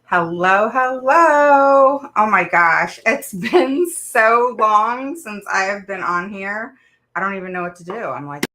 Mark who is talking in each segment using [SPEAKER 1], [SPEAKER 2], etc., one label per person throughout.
[SPEAKER 1] Hello, hello. Oh my gosh, it's been so long since I have been on here. I don't even know what to do. I'm like,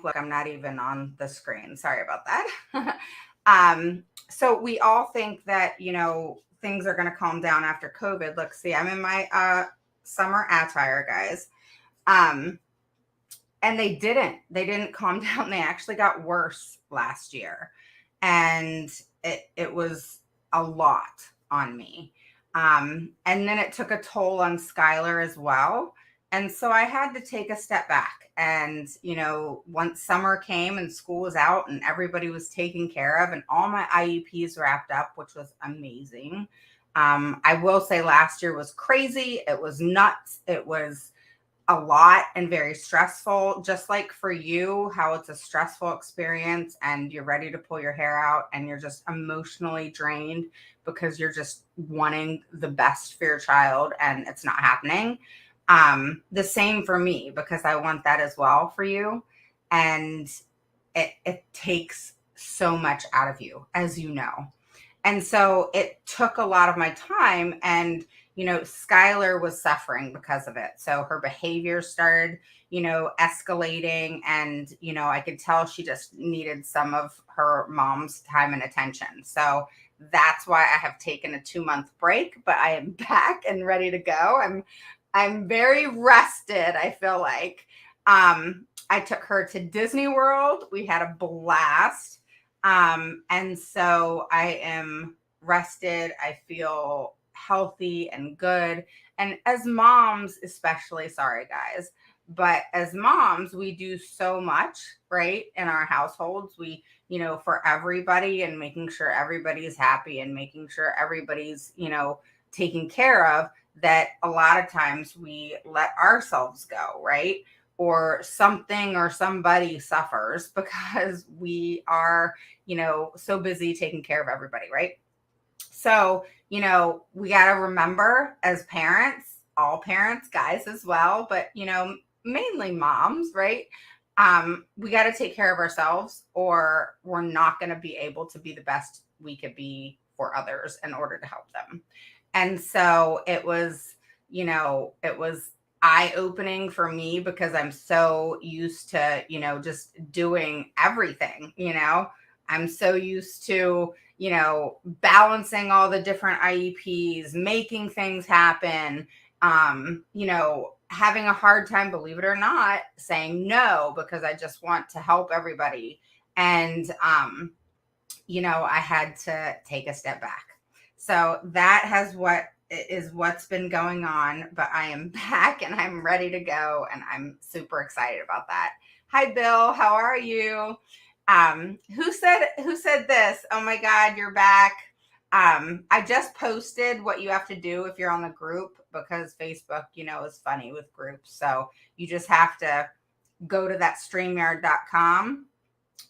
[SPEAKER 1] look, I'm not even on the screen. Sorry about that. So we all think that, things are going to calm down after COVID. Look, see, I'm in my summer attire, guys. Um, and they didn't calm down. They actually got worse last year. And it was a lot on me. And then it took a toll on Skylar as well. And so I had to take a step back. And, once summer came and school was out and everybody was taken care of and all my IEPs wrapped up, which was amazing. I will say last year was crazy. It was nuts. It was a lot and very stressful, just like for you, how it's a stressful experience and you're ready to pull your hair out and you're just emotionally drained because you're just wanting the best for your child and it's not happening. The same for me because I want that as well for you. And it takes so much out of you, as you know. And so it took a lot of my time. And, Skylar was suffering because of it. So her behavior started, escalating. And, I could tell she just needed some of her mom's time and attention. So that's why I have taken a 2-month break, but I am back and ready to go. I'm very rested, I feel like. I took her to Disney World. We had a blast. And so I am rested. I feel healthy and good. And as moms, especially, sorry guys, but as moms, we do so much, right? In our households, we, for everybody and making sure everybody's happy and making sure everybody's, taken care of, that a lot of times we let ourselves go, right? Or something or somebody suffers because we are, so busy taking care of everybody, right? So, we got to remember as parents, all parents, guys as well, but, mainly moms, right? We got to take care of ourselves or we're not going to be able to be the best we could be for others in order to help them. And so it was eye opening for me because I'm so used to, just doing everything, I'm so used to, balancing all the different IEPs, making things happen, having a hard time, believe it or not, saying no because I just want to help everybody. And, I had to take a step back. So that has what's been going on, but I am back and I'm ready to go and I'm super excited about that. Hi Bill, how are you? Who said this? Oh my god, you're back. I just posted what you have to do if you're on the group because Facebook, is funny with groups. So you just have to go to that streamyard.com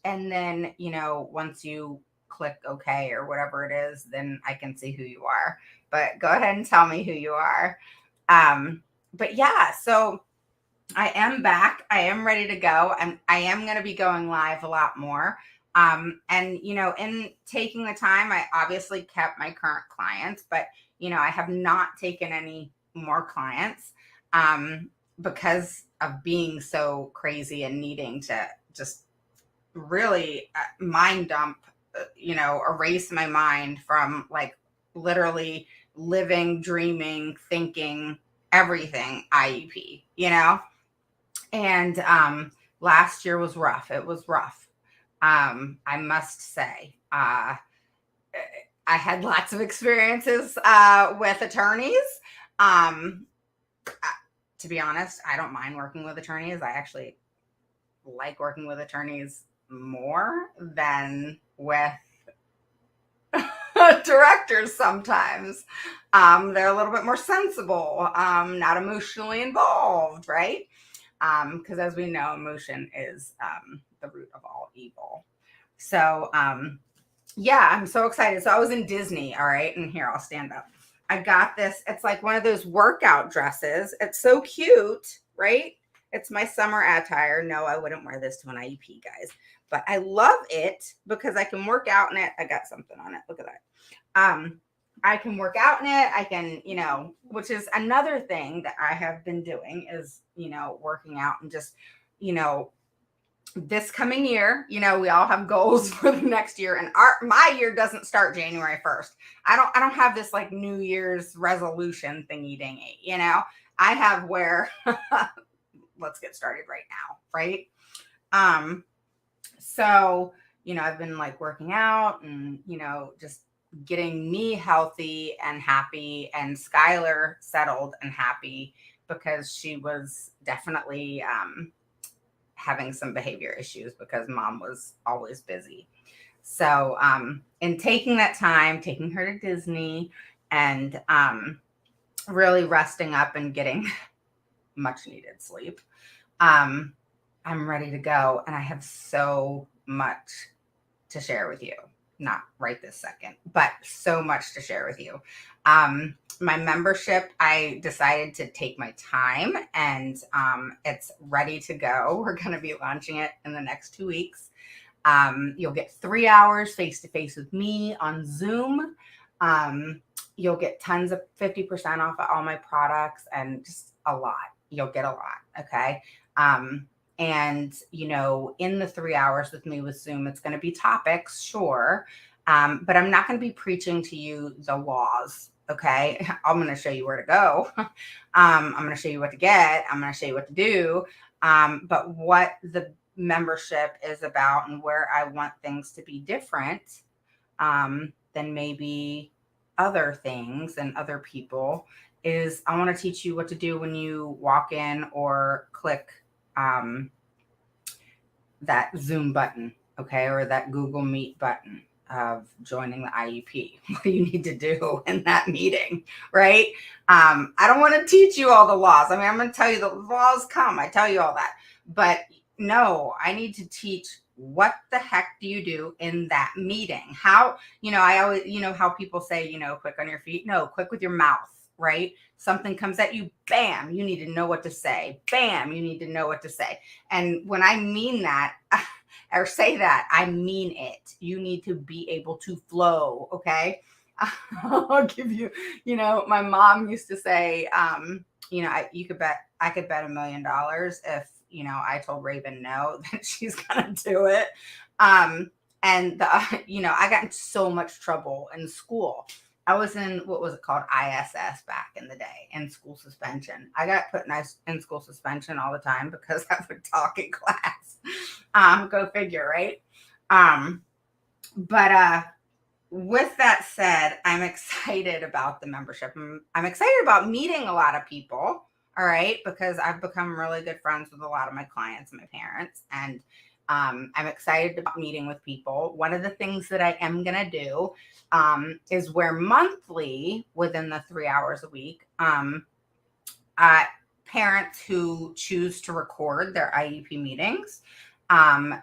[SPEAKER 1] and then, once you click OK or whatever it is, then I can see who you are. But go ahead and tell me who you are. But yeah, so I am back. I am ready to go. I am going to be going live a lot more. And, in taking the time, I obviously kept my current clients, but, I have not taken any more clients because of being so crazy and needing to just really mind dump, erase my mind from like literally living, dreaming, thinking, everything IEP, And last year was rough. It was rough. I must say. I had lots of experiences with attorneys. To be honest, I don't mind working with attorneys. I actually like working with attorneys more than with directors sometimes. They're a little bit more sensible, not emotionally involved, right? Because as we know, emotion is the root of all evil. So, yeah, I'm so excited. So I was in Disney, all right, and here, I'll stand up. I got this. It's like one of those workout dresses. It's so cute, right? It's my summer attire. No, I wouldn't wear this to an IEP, guys. But I love it because I can work out in it. I got something on it. Look at that. I can work out in it. I can, which is another thing that I have been doing is, working out and just, this coming year, we all have goals for the next year, and my year doesn't start January 1st. I don't have this like New Year's resolution thingy dingy, I have where let's get started right now. Right. So, I've been like working out and, just getting me healthy and happy, and Skylar settled and happy because she was definitely having some behavior issues because mom was always busy. So in taking that time, taking her to Disney and really resting up and getting much needed sleep, I'm ready to go. And I have so much to share with you. Not right this second, but so much to share with you. My membership, I decided to take my time, and it's ready to go. We're going to be launching it in the next 2 weeks. You'll get 3 hours face-to-face with me on Zoom. You'll get tons of 50% off of all my products and just a lot. You'll get a lot. Okay. And, in the 3 hours with me with Zoom, it's going to be topics, sure. But I'm not going to be preaching to you the laws. Okay. I'm going to show you where to go. I'm going to show you what to get. I'm going to show you what to do. But what the membership is about and where I want things to be different than maybe other things and other people is I want to teach you what to do when you walk in or click that Zoom button, okay, or that Google Meet button of joining the IEP. What do you need to do in that meeting, right? I don't want to teach you all the laws. I mean, I'm going to tell you the laws come. I tell you all that. But no, I need to teach what the heck do you do in that meeting? How, I always, how people say, quick on your feet. No, quick with your mouth, right? Something comes at you, bam, you need to know what to say. Bam, you need to know what to say. And when I mean that, or say that, I mean it. You need to be able to flow, okay? I'll give you, my mom used to say, I could bet $1 million if, I told Raven no, that she's going to do it. And, I got in so much trouble in school. I was in, what was it called? ISS back in the day, in school suspension. I got put in school suspension all the time because I would talk in class. Go figure, right? But with that said, I'm excited about the membership. I'm excited about meeting a lot of people, all right, because I've become really good friends with a lot of my clients and my parents, and I'm excited about meeting with people. One of the things that I am going to do is where monthly, within the 3 hours a week, parents who choose to record their IEP meetings,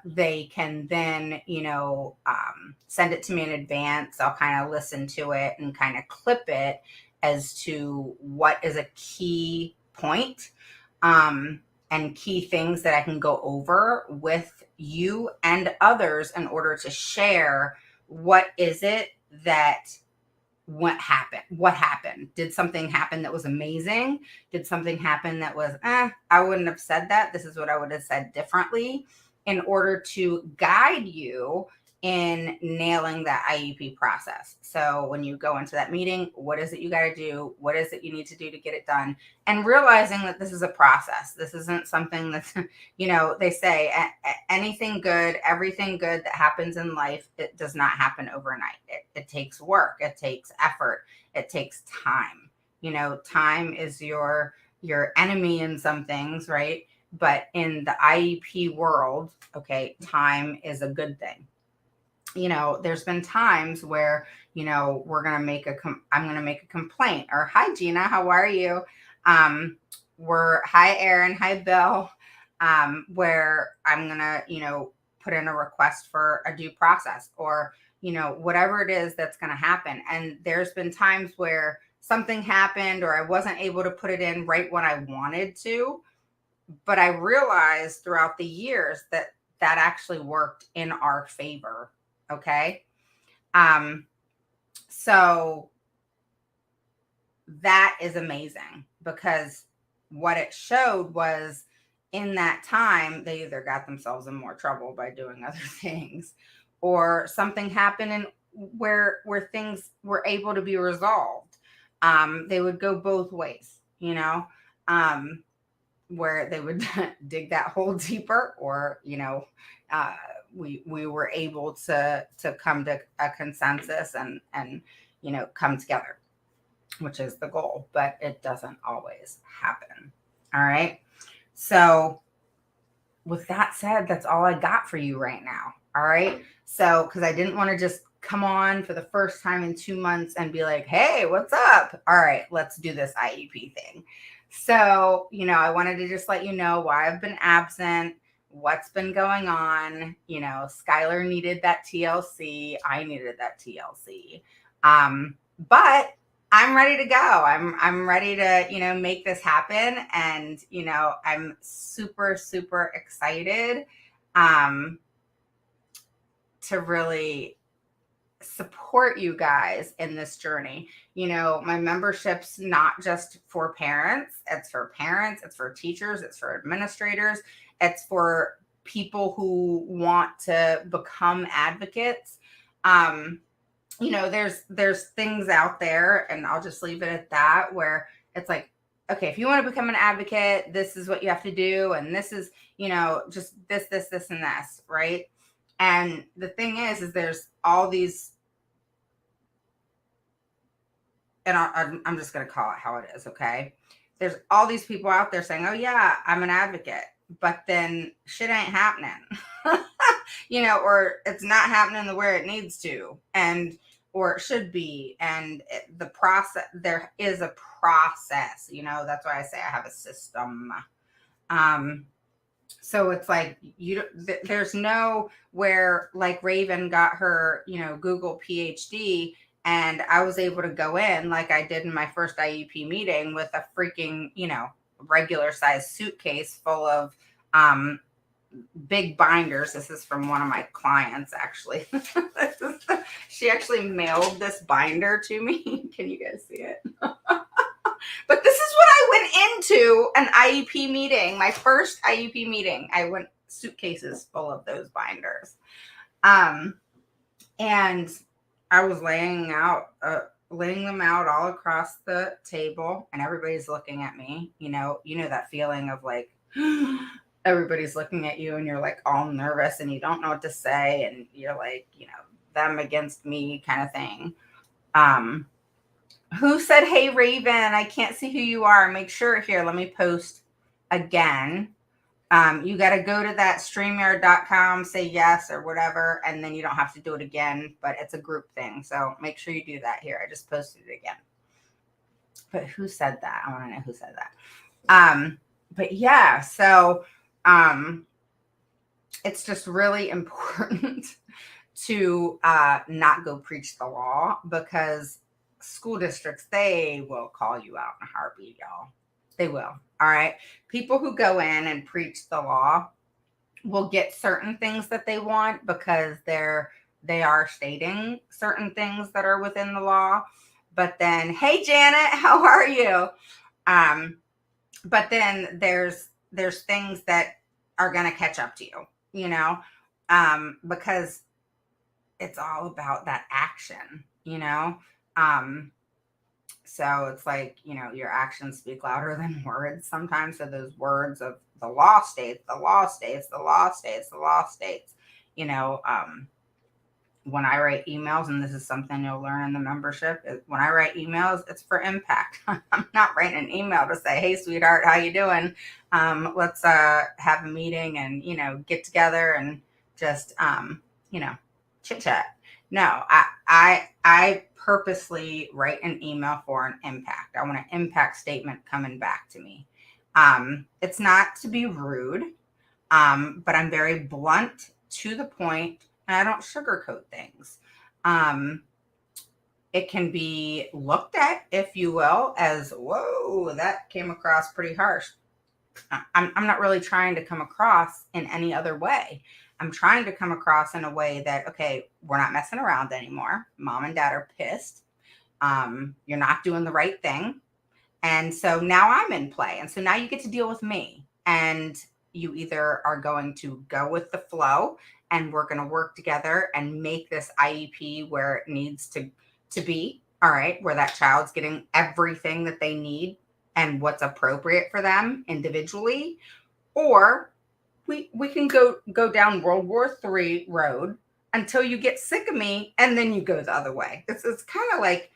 [SPEAKER 1] they can then, send it to me in advance. I'll kind of listen to it and kind of clip it as to what is a key point, and key things that I can go over with you and others in order to share what is it that what happened. Did something happen that was amazing? Did something happen that was I wouldn't have said that. This is what I would have said differently, in order to guide you in nailing that IEP process. So when you go into that meeting, what is it you got to do? What is it you need to do to get it done? And realizing that this is a process. This isn't something that's, they say anything good, everything good that happens in life, it does not happen overnight. It takes work. It takes effort. It takes time. Time is your enemy in some things, right? But in the IEP world, okay, time is a good thing. There's been times where, I'm going to make a complaint, or hi, Gina, how are you? Hi, Aaron, hi, Bill. Where I'm going to, put in a request for a due process, or, whatever it is that's going to happen. And there's been times where something happened, or I wasn't able to put it in right when I wanted to, but I realized throughout the years that actually worked in our favor. Okay. So that is amazing, because what it showed was, in that time, they either got themselves in more trouble by doing other things, or something happened and where things were able to be resolved. They would go both ways, where they would dig that hole deeper, or we were able to come to a consensus and come together, which is the goal, but it doesn't always happen. All right, so with that said, that's all I got for you right now. All right, so because I didn't want to just come on for the first time in 2 months and be like, hey, what's up? All right, let's do this IEP thing. So, I wanted to just let you know why I've been absent, what's been going on. Skylar needed that TLC. I needed that TLC. But I'm ready to go. I'm ready to, make this happen. And, I'm super, super excited to really support you guys in this journey. My membership's not just for parents, it's for teachers, it's for administrators, it's for people who want to become advocates. There's things out there, and I'll just leave it at that, where it's like, okay, if you want to become an advocate, this is what you have to do, and this is, just this, and this, right? And the thing is there's all these, and I'm just going to call it how it is, okay? There's all these people out there saying, oh yeah, I'm an advocate, but then shit ain't happening, or it's not happening the way it needs to, or it should be. And the process, there is a process, that's why I say I have a system. So it's like, there's no where, like, Raven got her, Google PhD, and I was able to go in like I did in my first IEP meeting with a freaking, regular size suitcase full of big binders. This is from one of my clients, actually. She actually mailed this binder to me. Can you guys see it? But this is what I went into an IEP meeting, my first IEP meeting. I went suitcases full of those binders. And I was laying them out all across the table, and everybody's looking at me. You know that feeling of like, everybody's looking at you and you're like all nervous and you don't know what to say, and you're like, them against me kind of thing. Who said, hey, Raven, I can't see who you are. Make sure here, let me post again. You got to go to that StreamYard.com, say yes or whatever, and then you don't have to do it again, but it's a group thing. So make sure you do that here. I just posted it again. But who said that? I want to know who said that. But yeah, so it's just really important to not go preach the law, because school districts, they will call you out in a heartbeat, y'all. They will. All right. People who go in and preach the law will get certain things that they want, because they are stating certain things that are within the law. But then, hey, Janet, how are you? But then there's things that are going to catch up to you, because it's all about that action, Um, so it's like, your actions speak louder than words sometimes. So those words of the law states, the law states, the law states, the law states, you know, um, when I write emails, and this is something you'll learn in the membership, when I write emails, it's for impact. I'm not writing an email to say, "Hey, sweetheart, how you doing? Let's have a meeting and get together and just you know chit chat." No, I purposely write an email for an impact. I want an impact statement coming back to me. It's not to be rude. But I'm very blunt, to the point, and I don't sugarcoat things. Um, it can be looked at, if you will, as, whoa, that came across pretty harsh. I'm not really trying to come across in any other way. I'm trying to come across in a way that, okay, we're not messing around anymore. Mom and dad are pissed. You're not doing the right thing. And so now I'm in play. And so now you get to deal with me. And you either are going to go with the flow and we're going to work together and make this IEP where it needs to be, all right, where that child's getting everything that they need and what's appropriate for them individually, or we can go down World War III road until you get sick of me and then you go the other way. It's kind of like,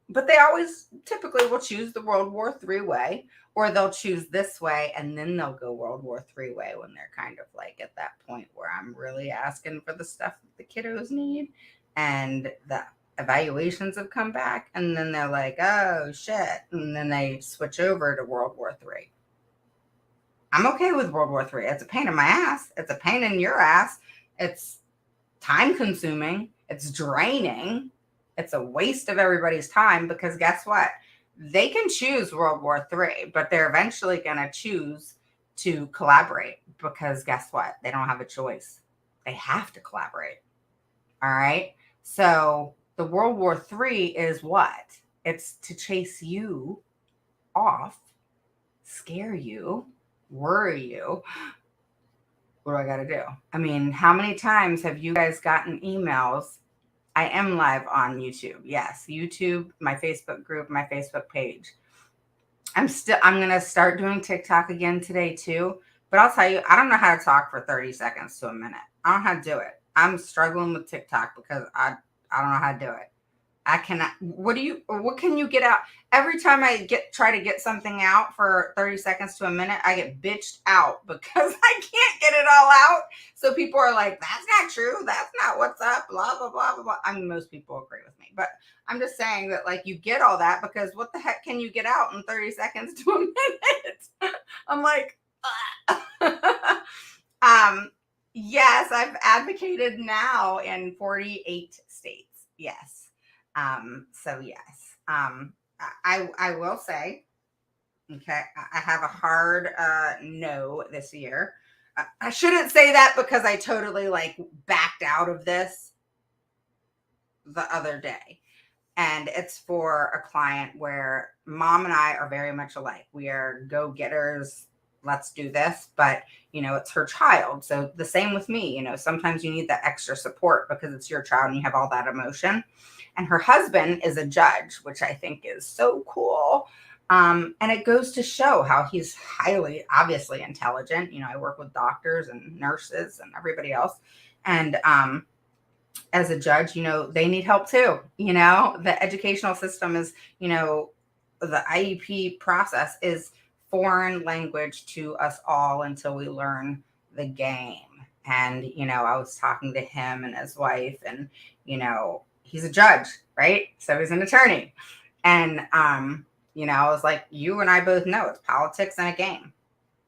[SPEAKER 1] but they always typically will choose the World War III way, or they'll choose this way and then they'll go World War III way when they're kind of like at that point where I'm really asking for the stuff that the kiddos need and the evaluations have come back, and then they're like, oh shit, and then they switch over to World War III. I'm okay with World War III. It's a pain in my ass. It's a pain in your ass. It's time consuming. It's draining. It's a waste of everybody's time, because guess what? They can choose World War III, but they're eventually going to choose to collaborate, because guess what? They don't have a choice. They have to collaborate. All right. So the World War III is what? It's to chase you off, scare you, worry you. What do I got to do? I mean, how many times have you guys gotten emails? I am live on YouTube. Yes, YouTube, my Facebook group, my Facebook page. I'm going to start doing TikTok again today too. But I'll tell you, I don't know how to talk for 30 seconds to a minute. I don't know how to do it. I'm struggling with TikTok because I don't know how to do it. I cannot. What can you get out? Every time I try to get something out for 30 seconds to a minute, I get bitched out because I can't get it all out. So people are like, that's not true. That's not what's up. Blah, blah, blah, blah, blah. I mean, most people agree with me, but I'm just saying that, like, you get all that because what the heck can you get out in 30 seconds to a minute? I'm like, yes, I've advocated now in 48 states. Yes. So yes, I will say, okay, I have a hard no this year. I shouldn't say that because I totally backed out of this the other day. And it's for a client where mom and I are very much alike. We are go-getters. Let's do this. But, it's her child. So the same with me, sometimes you need that extra support because it's your child and you have all that emotion. And her husband is a judge, which I think is so cool. And it goes to show how he's highly, obviously intelligent. I work with doctors and nurses and everybody else. And, as a judge, they need help too. The educational system is, the IEP process is foreign language to us all until we learn the game. And, I was talking to him and his wife, and, he's a judge, right? So he's an attorney. And, I was like, you and I both know it's politics and a game.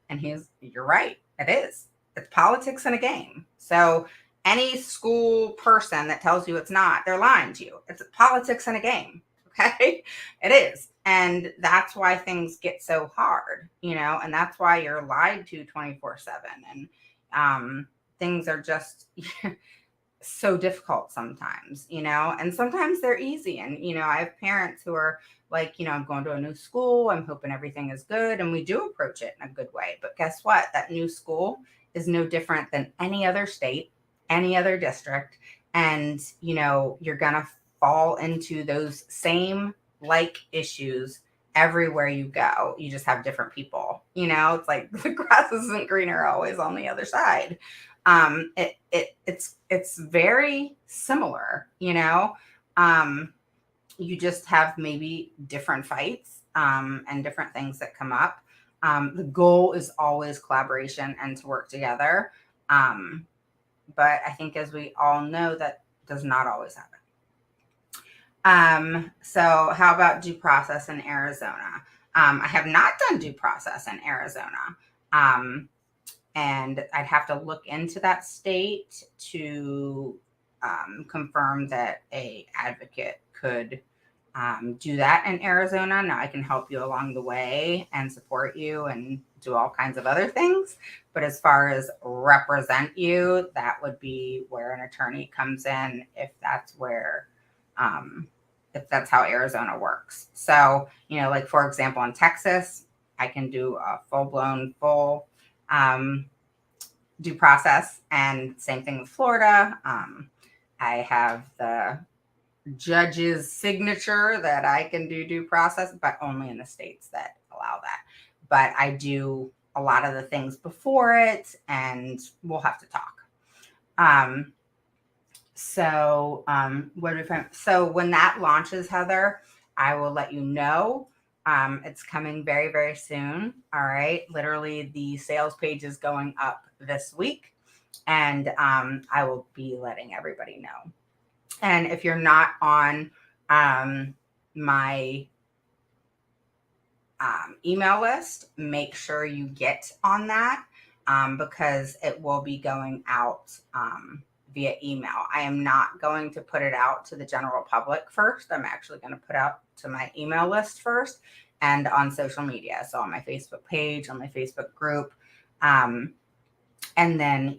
[SPEAKER 1] And you're right. It is. It's politics and a game. So any school person that tells you it's not, they're lying to you. It's politics and a game. Okay. It is. And that's why things get so hard, and that's why you're lied to 24/7. And things are just so difficult sometimes, and sometimes they're easy. And, I have parents who are like, I'm going to a new school. I'm hoping everything is good. And we do approach it in a good way. But guess what? That new school is no different than any other state, any other district. And, you're going to fall into those same like issues everywhere you go. You just have different people, it's like the grass isn't greener always on the other side. It's very similar, you just have maybe different fights, and different things that come up. The goal is always collaboration and to work together. But I think, as we all know, that does not always happen. So how about due process in Arizona? I have not done due process in Arizona. And I'd have to look into that state to confirm that a advocate could do that in Arizona. Now, I can help you along the way and support you and do all kinds of other things. But as far as represent you, that would be where an attorney comes in, if that's how Arizona works. So, like, for example, in Texas, I can do a full due process, and same thing with Florida. I have the judge's signature that I can do due process, but only in the states that allow that. But I do a lot of the things before it, and we'll have to talk. What do we find? So when that launches, Heather, I will let you know. It's coming very, very soon. All right. Literally, the sales page is going up this week, and I will be letting everybody know. And if you're not on my email list, make sure you get on that, because it will be going out via email. I am not going to put it out to the general public first. I'm actually going to put out to my email list first, and on social media. So on my Facebook page, on my Facebook group, and then,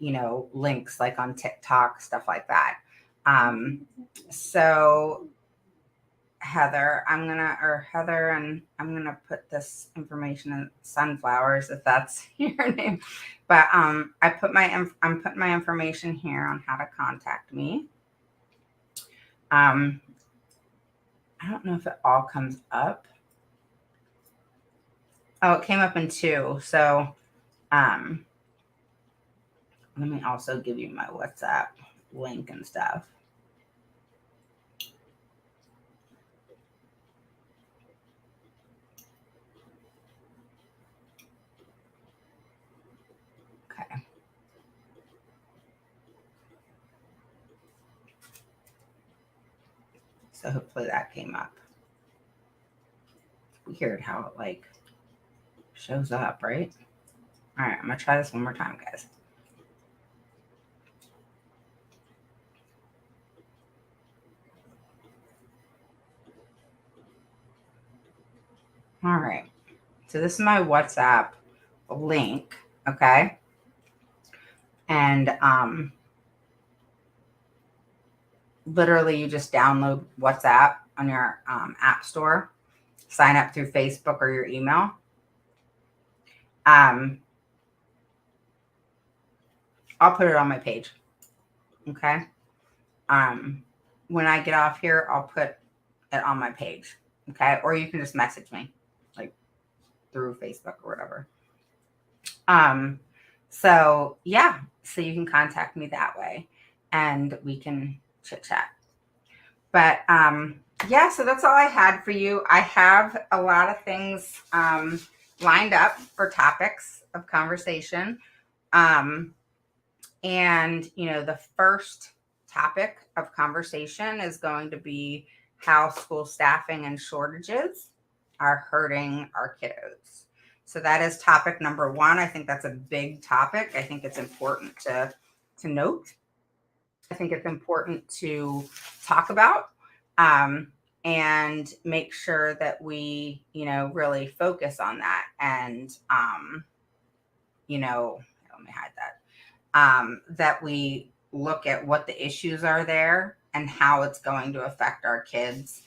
[SPEAKER 1] links like on TikTok, stuff like that. So Heather, and I'm gonna put this information in Sunflowers, if that's your name. But I'm putting my information here on how to contact me. I don't know if it all comes up. Oh, it came up in 2. So let me also give you my WhatsApp link and stuff. Okay. So hopefully that came up. It's weird how it shows up, right? All right, I'm gonna try this one more time, guys. All right. So this is my WhatsApp link, okay? And literally, you just download WhatsApp on your app store, sign up through Facebook or your email. I'll put it on my page, okay? When I get off here, I'll put it on my page, okay? Or you can just message me, through Facebook or whatever. So yeah, so you can contact me that way, and we can chit chat. But yeah, so that's all I had for you. I have a lot of things lined up for topics of conversation. And the first topic of conversation is going to be how school staffing and shortages are hurting our kiddos. So that is topic number 1. I think that's a big topic. I think it's important to note. I think it's important to talk about, and make sure that we, really focus on that. And, let me hide that, that we look at what the issues are there and how it's going to affect our kids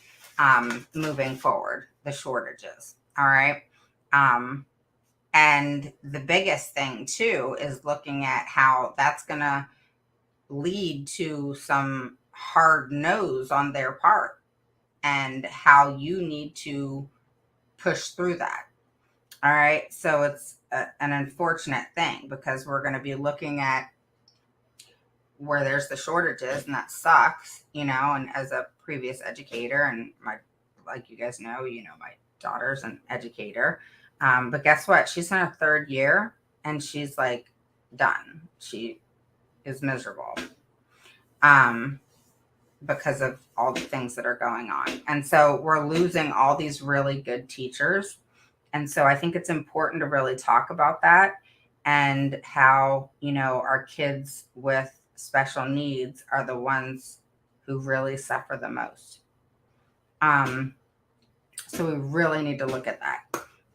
[SPEAKER 1] moving forward, the shortages. All right. And the biggest thing too is looking at how that's going to lead to some hard nose on their part and how you need to push through that. All right. So it's an unfortunate thing because we're going to be looking at where there's the shortages, and that sucks, and as a previous educator, and like you guys know, my daughter's an educator. But guess what? She's in her third year and she's like done. She is miserable. Because of all the things that are going on. And so we're losing all these really good teachers. And so I think it's important to really talk about that and how, our kids with special needs are the ones who really suffer the most. So we really need to look at that.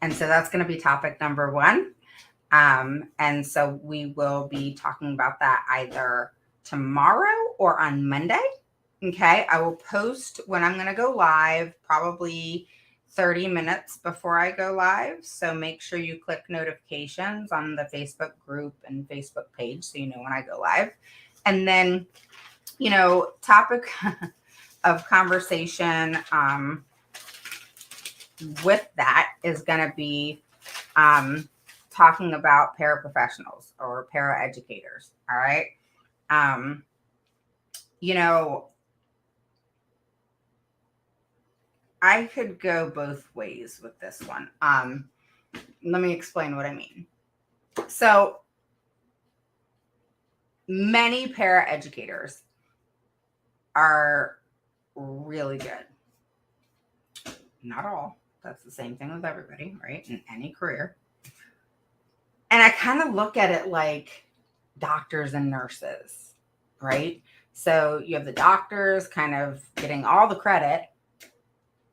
[SPEAKER 1] And so that's going to be topic number 1. And so we will be talking about that either tomorrow or on Monday. Okay, I will post when I'm going to go live, probably 30 minutes before I go live. So make sure you click notifications on the Facebook group and Facebook page so you know when I go live. And then, topic of conversation with that is going to be talking about paraprofessionals or paraeducators. All right. I could go both ways with this one. Let me explain what I mean. So many paraeducators are really good. Not all. That's the same thing with everybody, right? In any career. And I kind of look at it like doctors and nurses, right? So you have the doctors kind of getting all the credit.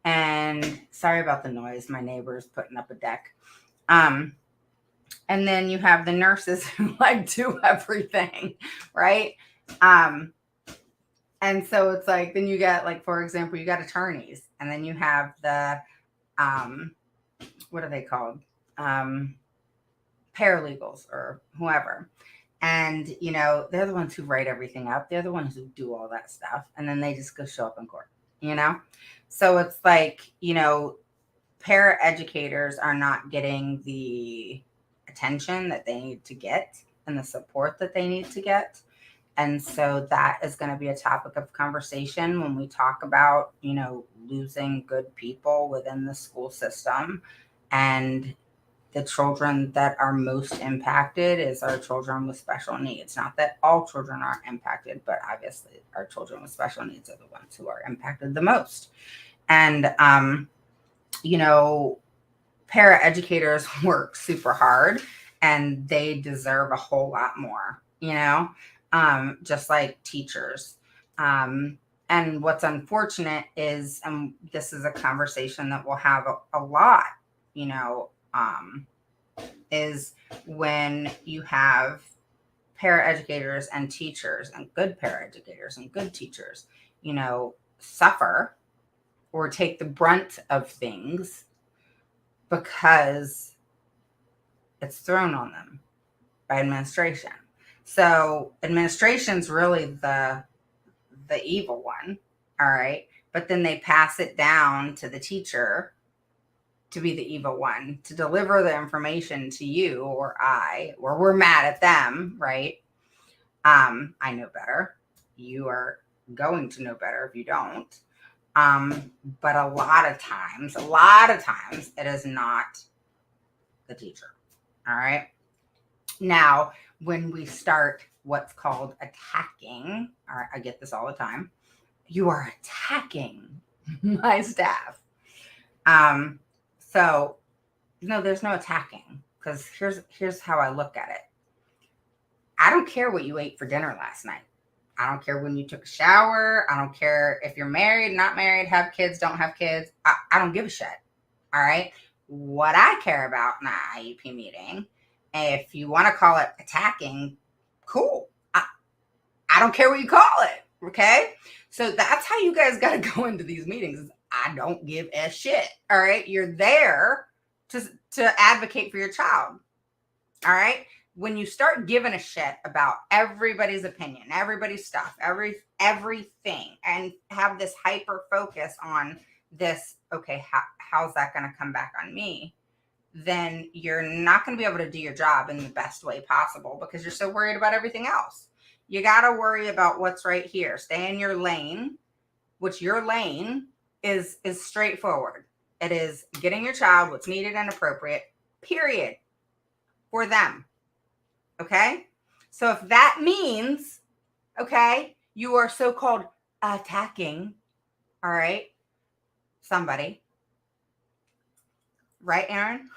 [SPEAKER 1] And sorry about the noise. My neighbor's putting up a deck. And then you have the nurses who do everything, right? And so it's like, then you get for example, you got attorneys, and then you have the, what are they called? Paralegals or whoever. And, they're the ones who write everything up. They're the ones who do all that stuff. And then they just go show up in court, So it's like, paraeducators are not getting the attention that they need to get and the support that they need to get. And so that is going to be a topic of conversation when we talk about, losing good people within the school system. And the children that are most impacted is our children with special needs. Not that all children are impacted, but obviously our children with special needs are the ones who are impacted the most. And, paraeducators work super hard and they deserve a whole lot more, just like teachers. And what's unfortunate is, and this is a conversation that we'll have a lot, is when you have paraeducators and teachers and good paraeducators and good teachers, suffer or take the brunt of things because it's thrown on them by administration. So administration's really the evil one, all right? But then they pass it down to the teacher to be the evil one, to deliver the information to you or we're mad at them, right? I know better. You are going to know better if you don't. But a lot of times, it is not the teacher. All right. Now, when we start what's called attacking, all right, I get this all the time. You are attacking my staff. So no, there's no attacking, because here's how I look at it. I don't care what you ate for dinner last night. I don't care when you took a shower. I don't care if you're married, not married, have kids, don't have kids. I don't give a shit. All right. What I care about in an IEP meeting, if you want to call it attacking, cool. I don't care what you call it. Okay. So that's how you guys got to go into these meetings. I don't give a shit. All right. You're there to advocate for your child. All right. when you start giving a shit about everybody's opinion, everybody's stuff, everything, and have this hyper focus on this, okay, how's that going to come back on me? Then you're not going to be able to do your job in the best way possible because you're so worried about everything else. You got to worry about what's right here. Stay in your lane, which your lane is straightforward. It is getting your child what's needed and appropriate, period, for them. Okay? So if that means, okay, you are so-called attacking, all right, somebody, right, Aaron?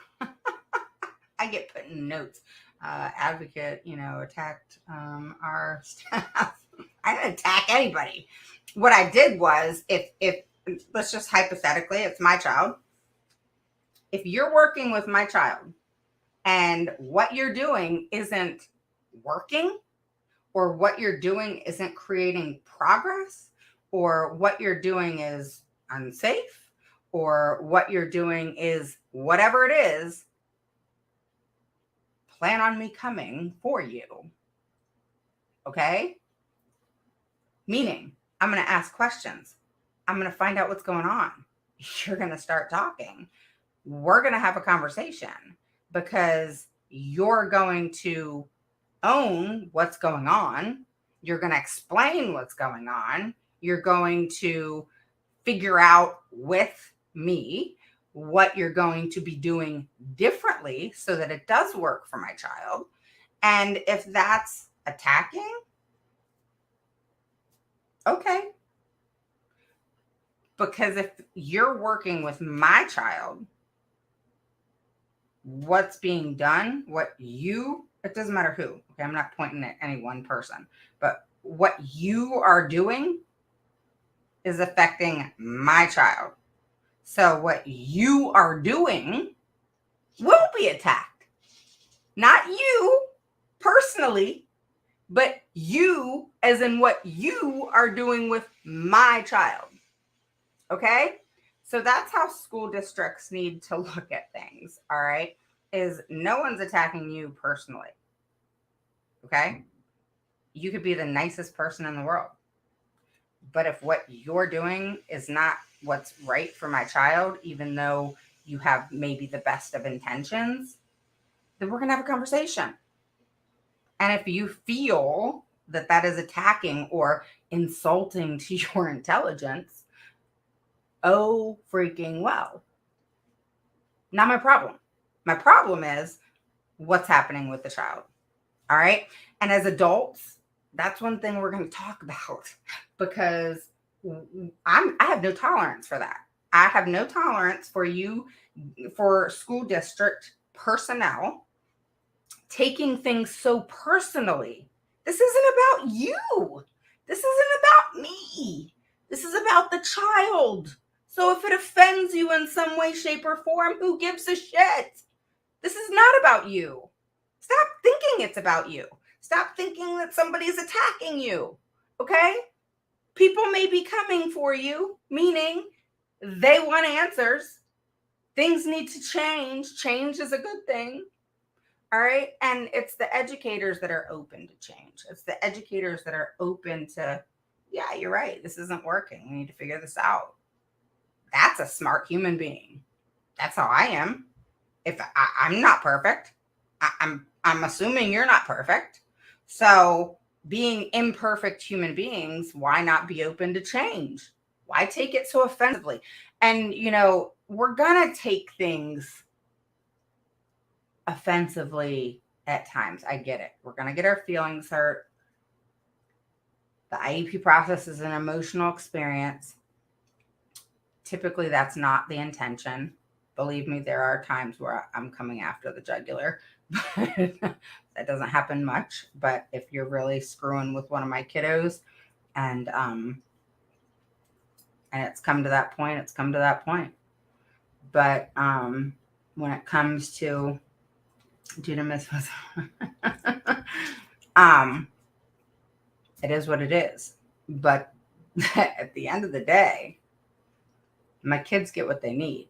[SPEAKER 1] I get put in notes. Advocate, attacked our staff. I didn't attack anybody. What I did was, if let's just hypothetically, it's my child. If you're working with my child and what you're doing isn't working, or what you're doing isn't creating progress, or what you're doing is unsafe, or what you're doing is whatever it is, plan on me coming for you. Okay? Meaning, I'm going to ask questions. I'm going to find out what's going on. You're going to start talking. We're going to have a conversation because you're going to own what's going on. You're going to explain what's going on. You're going to figure out with me what you're going to be doing differently so that it does work for my child. And if that's attacking, okay. Because if you're working with my child, what's being done, it doesn't matter who, okay, I'm not pointing at any one person, but what you are doing is affecting my child. So what you are doing will be attacked. Not you personally, but you as in what you are doing with my child. Okay? So that's how school districts need to look at things, all right? Is no one's attacking you personally. Okay? You could be the nicest person in the world. But if what you're doing is not what's right for my child, even though you have maybe the best of intentions, then we're going to have a conversation. And if you feel that that is attacking or insulting to your intelligence, oh freaking well. Not my problem. My problem is what's happening with the child. All right. And as adults, that's one thing we're going to talk about because I have no tolerance for that. I have no tolerance for school district personnel taking things so personally. This isn't about you. This isn't about me. This is about the child. So if it offends you in some way, shape, or form, who gives a shit? This is not about you. Stop thinking it's about you. Stop thinking that somebody's attacking you. Okay? People may be coming for you, meaning they want answers. Things need to change. Change is a good thing. All right. And it's the educators that are open to change. It's the educators that are open to, yeah, you're right. This isn't working. We need to figure this out. That's a smart human being. That's how I am. If I'm not perfect, I'm assuming you're not perfect. So being imperfect human beings, why not be open to change? Why take it so offensively? And, we're going to take things offensively at times. I get it. We're going to get our feelings hurt. The IEP process is an emotional experience. Typically, that's not the intention. Believe me, there are times where I'm coming after the jugular. That doesn't happen much. But if you're really screwing with one of my kiddos and it's come to that point, it's come to that point. But when it comes to dunamis, it is what it is. But at the end of the day, my kids get what they need.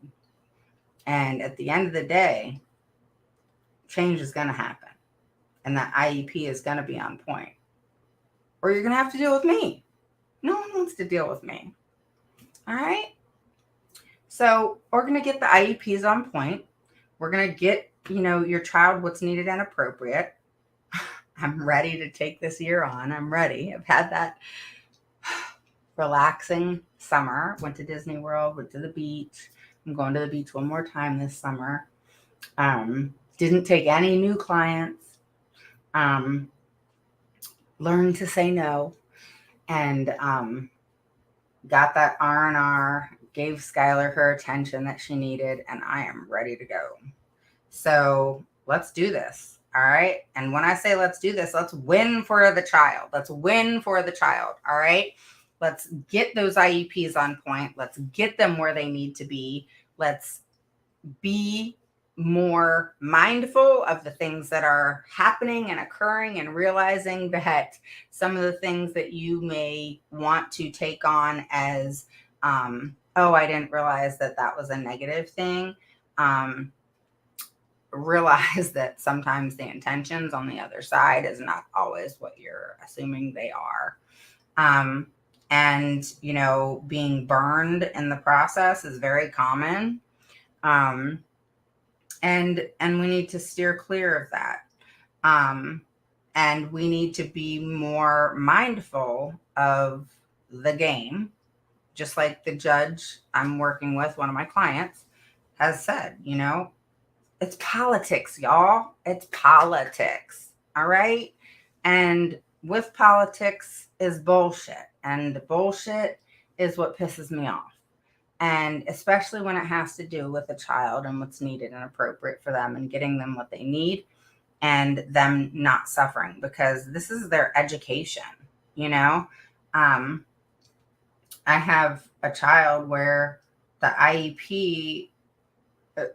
[SPEAKER 1] And at the end of the day, change is going to happen. and that IEP is going to be on point, or you're going to have to deal with me. No one wants to deal with me. All right. So we're going to get the IEPs on point. We're going to get, your child what's needed and appropriate. I'm ready to take this year on. I'm ready. I've had that relaxing summer. Went to Disney World, went to the beach. I'm going to the beach one more time this summer. Didn't take any new clients. Learned to say no, and got that R&R, gave Skylar her attention that she needed, and I am ready to go. So let's do this. All right. And when I say let's do this, let's win for the child. Let's win for the child. All right. Let's get those IEPs on point. Let's get them where they need to be. Let's be more mindful of the things that are happening and occurring, and realizing that some of the things that you may want to take on as, oh, I didn't realize that that was a negative thing. Realize that sometimes the intentions on the other side is not always what you're assuming they are. And, being burned in the process is very common. And we need to steer clear of that. And we need to be more mindful of the game, just like the judge I'm working with, one of my clients, has said, it's politics, y'all. It's politics. All right. And with politics is bullshit. And bullshit is what pisses me off. And especially when it has to do with a child and what's needed and appropriate for them, and getting them what they need and them not suffering, because this is their education. I have a child where the IEP,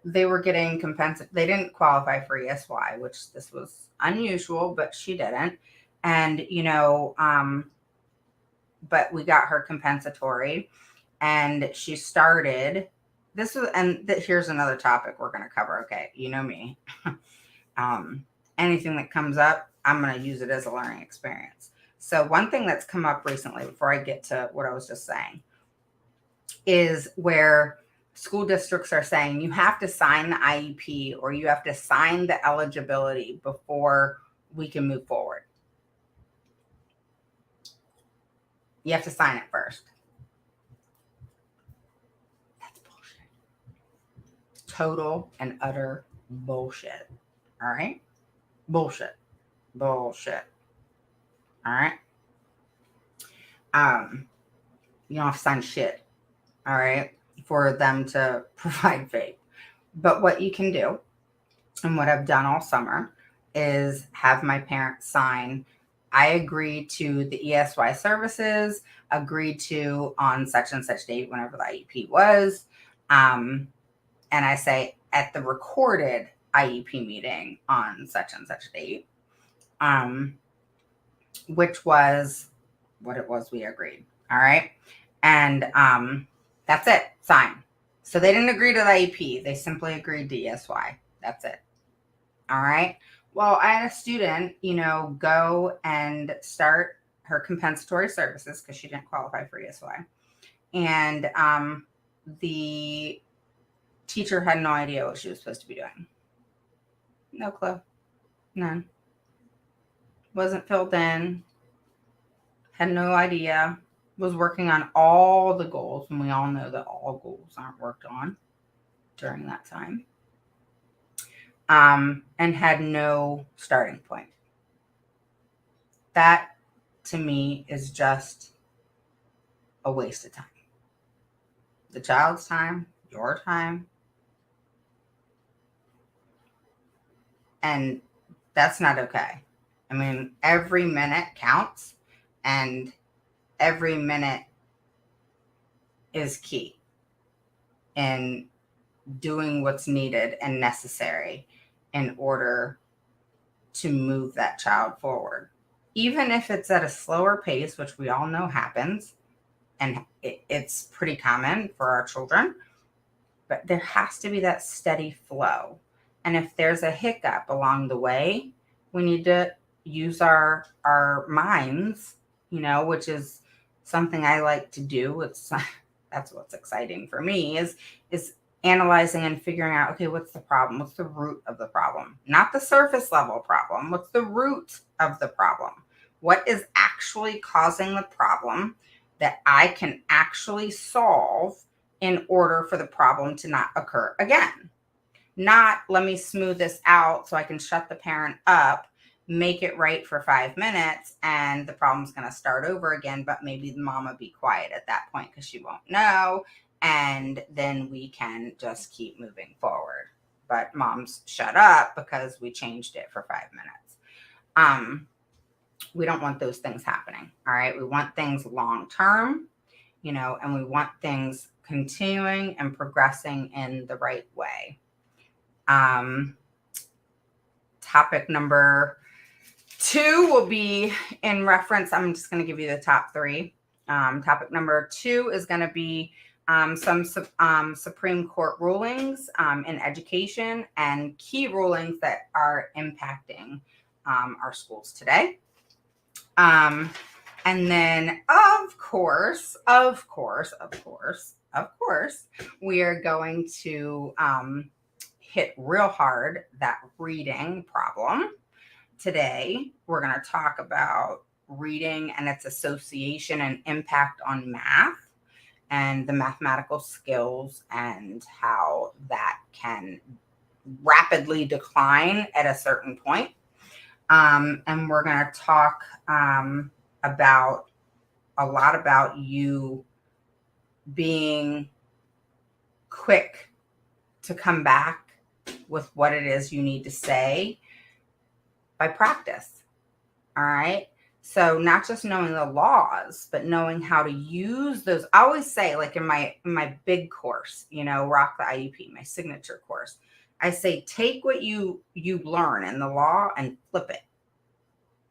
[SPEAKER 1] they were getting compensatory. They didn't qualify for ESY, which this was unusual, but she didn't. And, but we got her compensatory, and she started, here's another topic we're going to cover. Okay. You know me. Anything that comes up, I'm going to use it as a learning experience. So one thing that's come up recently, before I get to what I was just saying, is where school districts are saying you have to sign the IEP, or you have to sign the eligibility before we can move forward. You have to sign it first. That's bullshit. Total and utter bullshit. All right? Bullshit. All right? You don't have to sign shit. All right? For them to provide FAPE. But what you can do, and what I've done all summer, is have my parents sign, I agree to the ESY services, agreed to on such and such date, whenever the IEP was. And I say at the recorded IEP meeting on such and such date, which was what it was we agreed. All right. And that's it. Sign. So they didn't agree to the IEP. They simply agreed to ESY. That's it. All right. Well, I had a student, go and start her compensatory services because she didn't qualify for ESY. And the teacher had no idea what she was supposed to be doing. No clue. None. Wasn't filled in. Had no idea. Was working on all the goals. And we all know that all goals aren't worked on during that time. And had no starting point. That, to me, is just a waste of time. The child's time, your time. And that's not okay. I mean, every minute counts, and every minute is key in doing what's needed and necessary in order to move that child forward. Even if it's at a slower pace, which we all know happens, and it's pretty common for our children, but there has to be that steady flow. And if there's a hiccup along the way, We need to use our minds, which is something I like to do. It's that's what's exciting for me is analyzing and figuring out, okay, what's the problem? What's the root of the problem? Not the surface level problem. What's the root of the problem? What is actually causing the problem that I can actually solve in order for the problem to not occur again? Not let me smooth this out so I can shut the parent up, make it right for 5 minutes, and the problem's going to start over again. But maybe the mama be quiet at that point because she won't know. And then we can just keep moving forward. But mom's shut up because we changed it for 5 minutes. We don't want those things happening. All right. We want things long term, and we want things continuing and progressing in the right way. Topic number 2 will be in reference. I'm just going to give you the top 3. Topic number 2 is going to be some Supreme Court rulings in education and key rulings that are impacting our schools today. And then, of course, we are going to hit real hard that reading problem. Today, we're going to talk about reading and its association and impact on math and the mathematical skills and how that can rapidly decline at a certain point. And we're going to talk about a lot about you being quick to come back with what it is you need to say by practice. All right. So not just knowing the laws, but knowing how to use those. I always say, like in my big course, Rock the IEP, my signature course, I say, take what you learn in the law and flip it.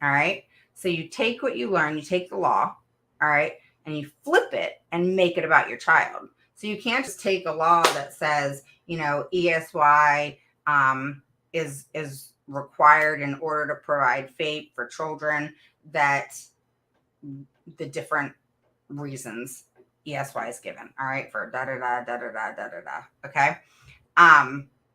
[SPEAKER 1] All right. So you take what you learn, you take the law, all right, and you flip it and make it about your child. So you can't just take a law that says, ESY is required in order to provide FAPE for children that the different reasons ESY is given. All right, for da da da da da da da da da. Okay.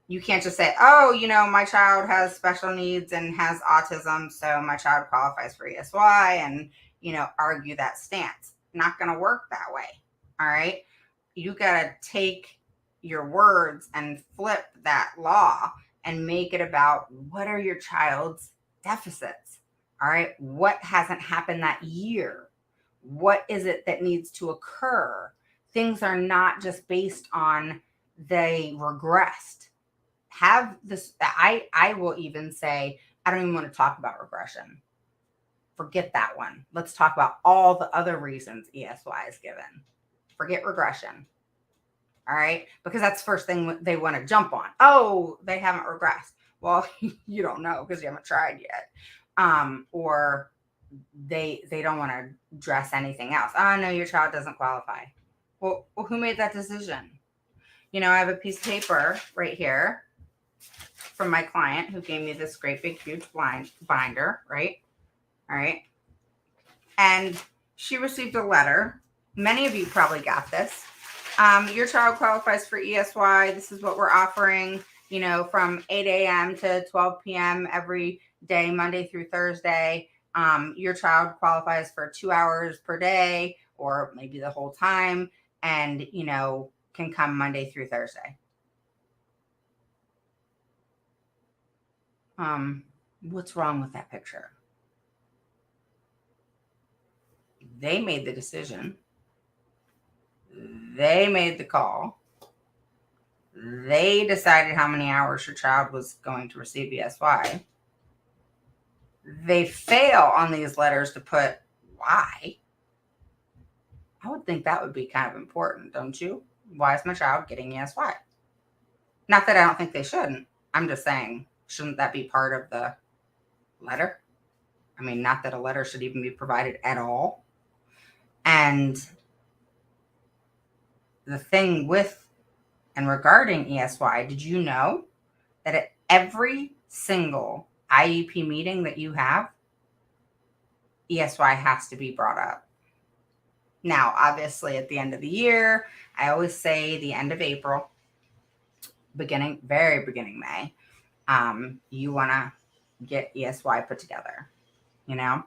[SPEAKER 1] You can't just say, oh, my child has special needs and has autism, so my child qualifies for ESY, and argue that stance. Not going to work that way. All right. You got to take your words and flip that law and make it about what are your child's deficits. All right. What hasn't happened that year? What is it that needs to occur? Things are not just based on they regressed. Have this, I will even say, I don't even want to talk about regression. Forget that one. Let's talk about all the other reasons ESY is given. Forget regression. All right. Because that's the first thing they want to jump on. Oh, they haven't regressed. Well, you don't know because you haven't tried yet. Or they don't want to address anything else. Oh, no, your child doesn't qualify. Well, who made that decision? I have a piece of paper right here from my client who gave me this great big huge binder, right? All right. And she received a letter. Many of you probably got this. Your child qualifies for ESY. This is what we're offering, from 8 a.m. to 12 p.m. every day, Monday through Thursday. Your child qualifies for 2 hours per day or maybe the whole time and, can come Monday through Thursday. What's wrong with that picture? They made the decision. They made the call. They decided how many hours your child was going to receive ESY. They fail on these letters to put why. I would think that would be kind of important, don't you? Why is my child getting ESY? Not that I don't think they shouldn't. I'm just saying, shouldn't that be part of the letter? I mean, not that a letter should even be provided at all. And the thing with and regarding ESY, did you know that at every single IEP meeting that you have, ESY has to be brought up. Now, obviously, at the end of the year, I always say the end of April, very beginning May, you want to get ESY put together, you know?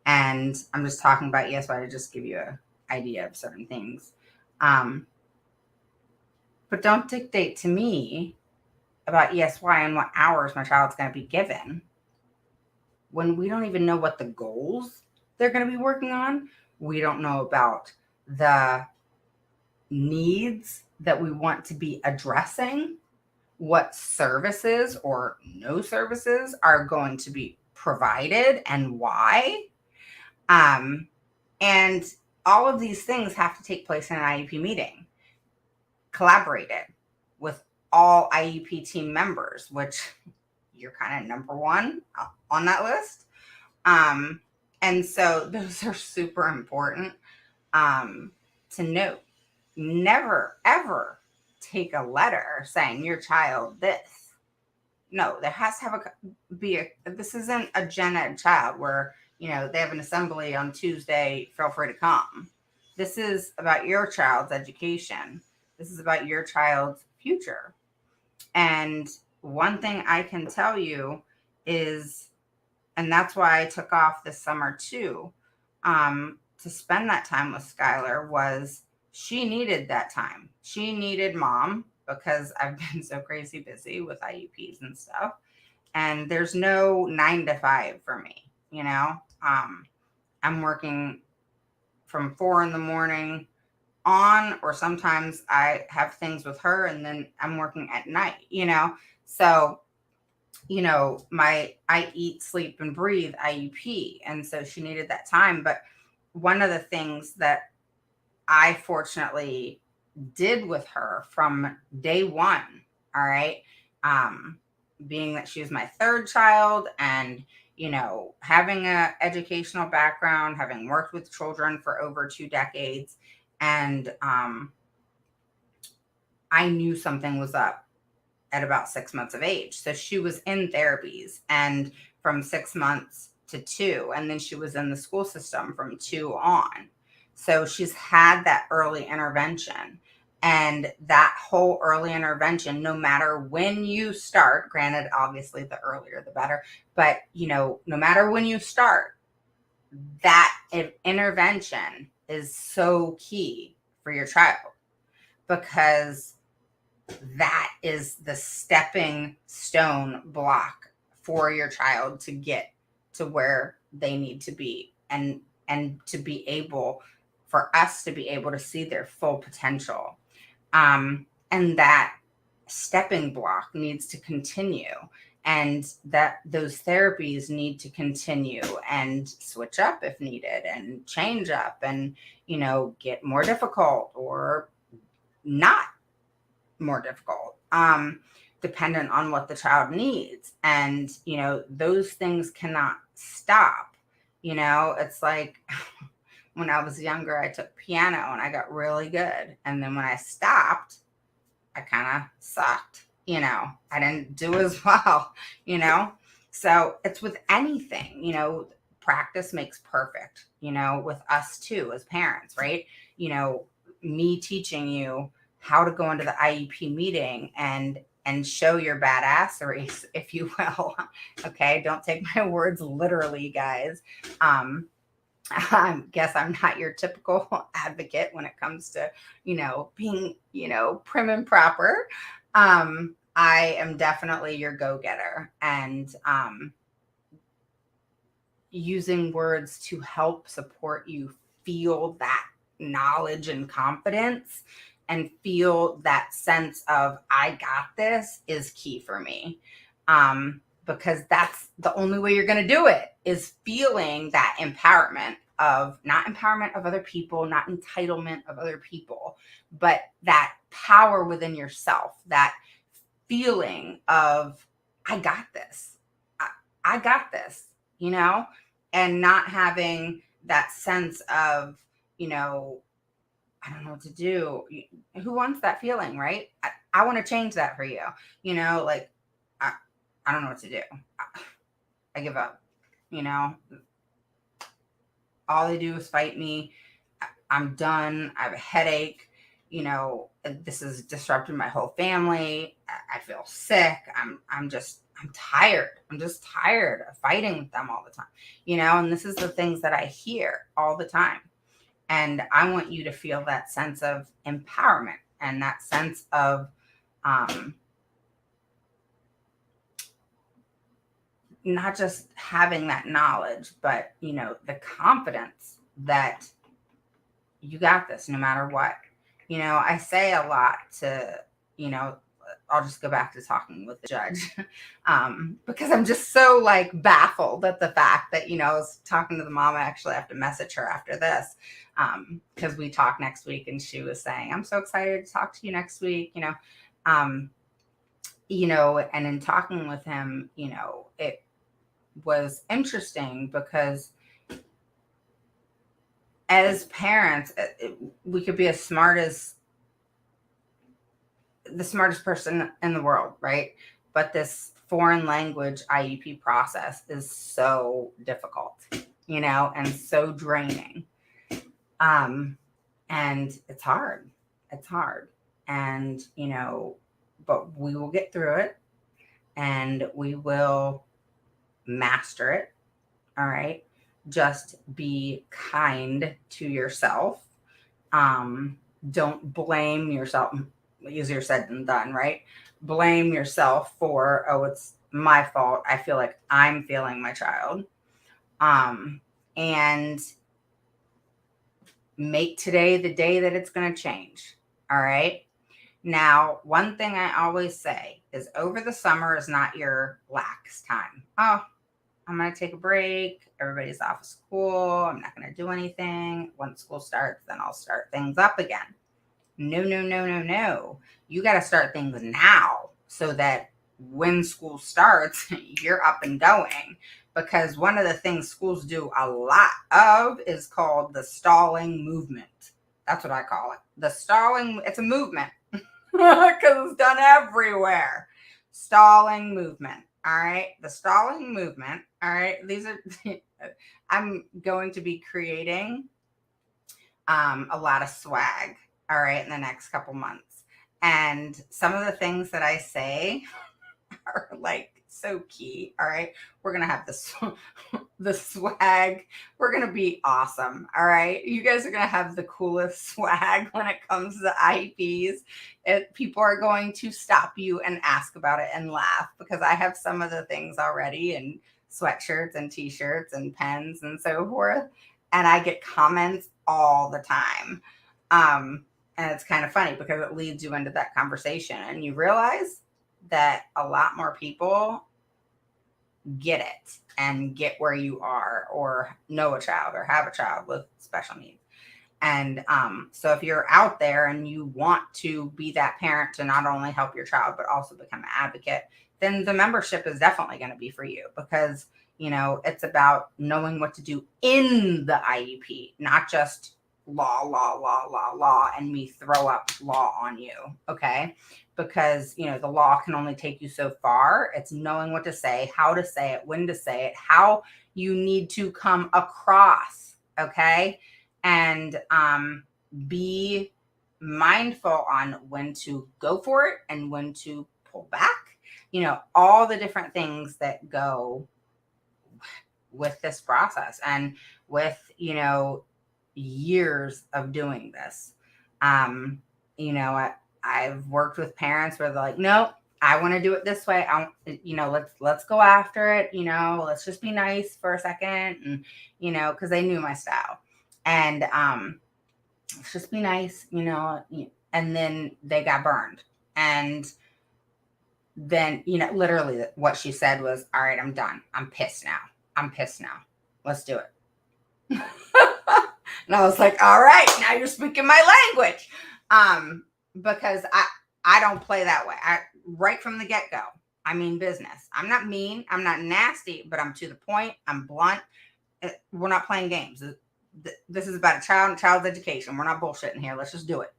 [SPEAKER 1] And I'm just talking about ESY to just give you an idea of certain things. But don't dictate to me about ESY and what hours my child's going to be given when we don't even know what the goals they're going to be working on. We don't know about the needs that we want to be addressing, what services or no services are going to be provided and why. And all of these things have to take place in an IEP meeting, collaborated with all IEP team members, which you're kind of number one on that list. And so those are super important to note. Never, ever take a letter saying your child this. No, there has to this isn't a gen ed child where, they have an assembly on Tuesday, feel free to come. This is about your child's education. This is about your child's future. And one thing I can tell you is, and that's why I took off this summer too, to spend that time with Skylar, was she needed that time. She needed mom because I've been so crazy busy with IEPs and stuff. And there's no 9 to 5 for me, I'm working from 4 in the morning on, or sometimes I have things with her and then I'm working at night, So, I eat, sleep, and breathe IEP. And so she needed that time. But one of the things that I fortunately did with her from day one, all right, being that she was my third child and, having an educational background, having worked with children for over 2 decades, and I knew something was up at about 6 months of age. So she was in therapies, and from 6 months to 2, and then she was in the school system from 2 on. So she's had that early intervention, and that whole early intervention, no matter when you start, granted, obviously the earlier the better, but no matter when you start, that intervention is so key for your child, because that is the stepping stone block for your child to get to where they need to be, and to be able, for us to be able to see their full potential. And that stepping block needs to continue, and that those therapies need to continue and switch up if needed, and change up, and get more difficult or not more difficult, dependent on what the child needs. And those things cannot stop. It's like when I was younger, I took piano and I got really good, and then when I stopped, I kind of sucked. I didn't do as well. So it's with anything. Practice makes perfect, with us too as parents, right? Me teaching you how to go into the IEP meeting and show your badassery, if you will. Okay, don't take my words literally, guys. I guess I'm not your typical advocate when it comes to, being, prim and proper. I am definitely your go-getter, and using words to help support you feel that knowledge and confidence, and feel that sense of I got this, is key for me. Because that's the only way you're going to do it, is feeling that empowerment of, not empowerment of other people, not entitlement of other people, but that power within yourself, that feeling of I got this. I got this, and not having that sense of, I don't know what to do. Who wants that feeling, right? I want to change that for you. Like, I don't know what to do. I give up. You know, all they do is fight me. I'm done. I have a headache. You know, this has disrupted my whole family. I feel sick. I'm tired. I'm just tired of fighting with them all the time. You know, and this is the things that I hear all the time. And I want you to feel that sense of empowerment and that sense of not just having that knowledge, but, you know, the confidence that you got this no matter what. You know, I say a lot to, you know, I'll just go back to talking with the judge because I'm just so like baffled at the fact that, you know, I was talking to the mom. I actually have to message her after this because we talk next week, and she was saying, I'm so excited to talk to you next week, you know, and in talking with him, you know, it was interesting because as parents, we could be the smartest person in the world, right? But this foreign language IEP process is so difficult, you know, and so draining. And it's hard. It's hard. And, you know, but we will get through it and we will master it. All right. Just be kind to yourself. Don't blame yourself. Easier said than done, right? Blame yourself for, oh, it's my fault. I feel like I'm failing my child. And make today the day that it's going to change. All right. Now, one thing I always say is over the summer is not your lax time. Oh, I'm going to take a break. Everybody's off of school. I'm not going to do anything. Once school starts, then I'll start things up again. No, no, no, no, no. You got to start things now so that when school starts, you're up and going. Because one of the things schools do a lot of is called the stalling movement. That's what I call it. The stalling, it's a movement because it's done everywhere. Stalling movement. All right. The stalling movement. All right. These are, I'm going to be creating a lot of swag. All right. In the next couple months. And some of the things that I say are like so key. All right. We're going to have the swag. We're going to be awesome. All right. You guys are going to have the coolest swag when it comes to IEPs. People are going to stop you and ask about it and laugh because I have some of the things already in sweatshirts and t-shirts and pens and so forth. And I get comments all the time. And it's kind of funny because it leads you into that conversation and you realize that a lot more people get it and get where you are or know a child or have a child with special needs. And so if you're out there and you want to be that parent to not only help your child, but also become an advocate, then the membership is definitely going to be for you because, you know, it's about knowing what to do in the IEP, not just law, and me throw up law on you. Okay. Because, you know, the law can only take you so far. It's knowing what to say, how to say it, when to say it, how you need to come across. Okay. And be mindful on when to go for it and when to pull back. You know, all the different things that go with this process and with, you know, years of doing this. You know, I've worked with parents where they're like, nope, I want to do it this way. You know, let's go after it. You know, let's just be nice for a second. And, you know, cause they knew my style and, let's just be nice, you know, and then they got burned. And then, you know, literally what she said was, all right, I'm done. I'm pissed now. Let's do it. And I was like, all right, now you're speaking my language. Because I don't play that way. Right from the get-go, I mean business. I'm not mean, I'm not nasty, but I'm to the point, I'm blunt. We're not playing games. This is about a child's education. We're not bullshitting here. Let's just do it.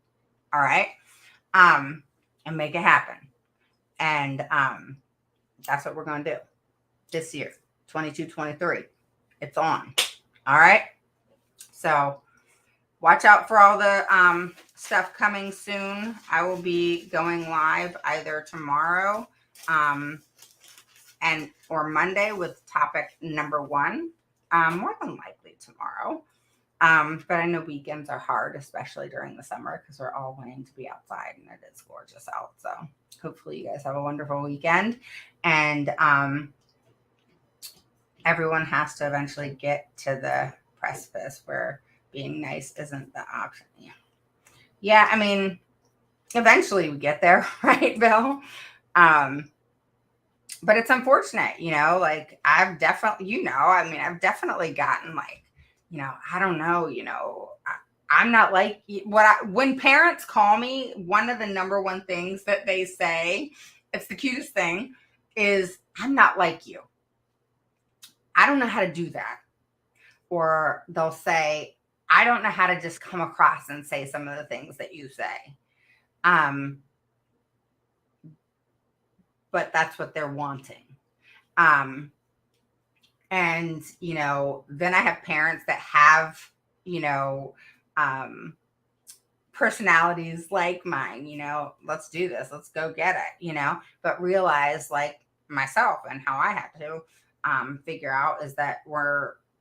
[SPEAKER 1] All right. And make it happen. And that's what we're going to do this year. 22, 23. It's on. All right. So watch out for all the stuff coming soon. I will be going live either tomorrow or Monday with topic number 1. More than likely tomorrow. But I know weekends are hard, especially during the summer, because we're all wanting to be outside and it is gorgeous out. So hopefully you guys have a wonderful weekend. And everyone has to eventually get to the precipice where being nice isn't the option. Yeah, I mean, eventually we get there, right, Bill? But it's unfortunate, like I've definitely gotten like, I don't know, I'm not like when parents call me, one of the number one things that they say, it's the cutest thing, is I'm not like you. I don't know how to do that. Or they'll say, I don't know how to just come across and say some of the things that you say. But that's what they're wanting. And, then I have parents that have, personalities like mine, let's do this, let's go get it, but realize like myself and how I had to figure out is that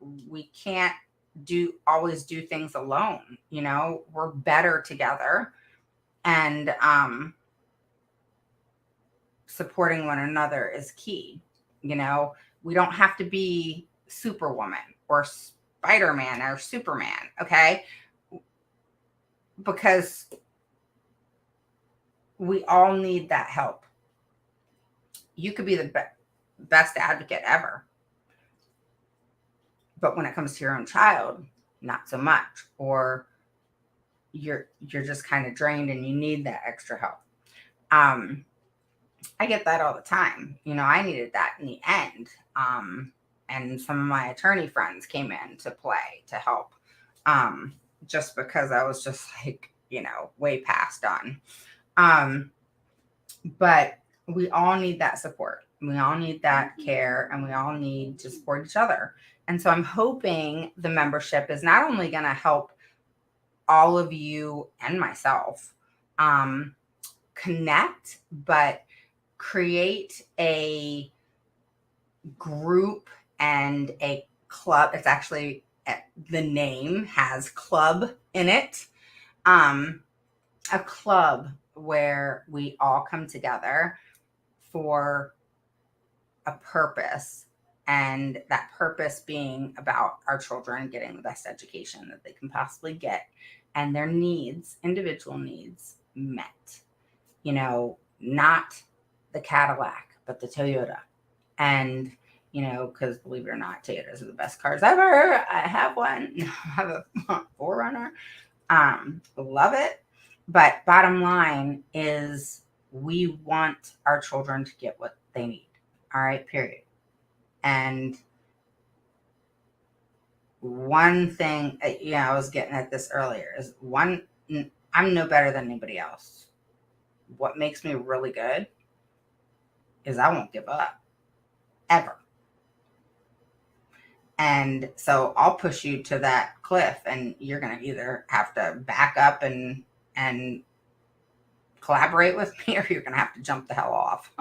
[SPEAKER 1] we can't always do things alone, we're better together, and supporting one another is key. We don't have to be Superwoman or Spider-Man or Superman, okay? Because we all need that help. You could be the best advocate ever, but when it comes to your own child, not so much, or you're just kind of drained and you need that extra help. I get that all the time. I needed that in the end. And some of my attorney friends came in to play to help, just because I was just like, way past done. But we all need that support. We all need that care, and we all need to support each other. And so I'm hoping the membership is not only going to help all of you and myself connect, but create a group and a club. It's actually, the name has club in it. A club where we all come together for a purpose, and that purpose being about our children getting the best education that they can possibly get and their needs, individual needs, met. Not the Cadillac, but the Toyota. And, because believe it or not, Toyotas are the best cars ever. I have one. I have a 4Runner. Love it. But bottom line is we want our children to get what they need. All right, period. And one thing, I was getting at this earlier, is I'm no better than anybody else. What makes me really good is I won't give up, ever. And so I'll push you to that cliff, and you're going to either have to back up and collaborate with me, or you're going to have to jump the hell off.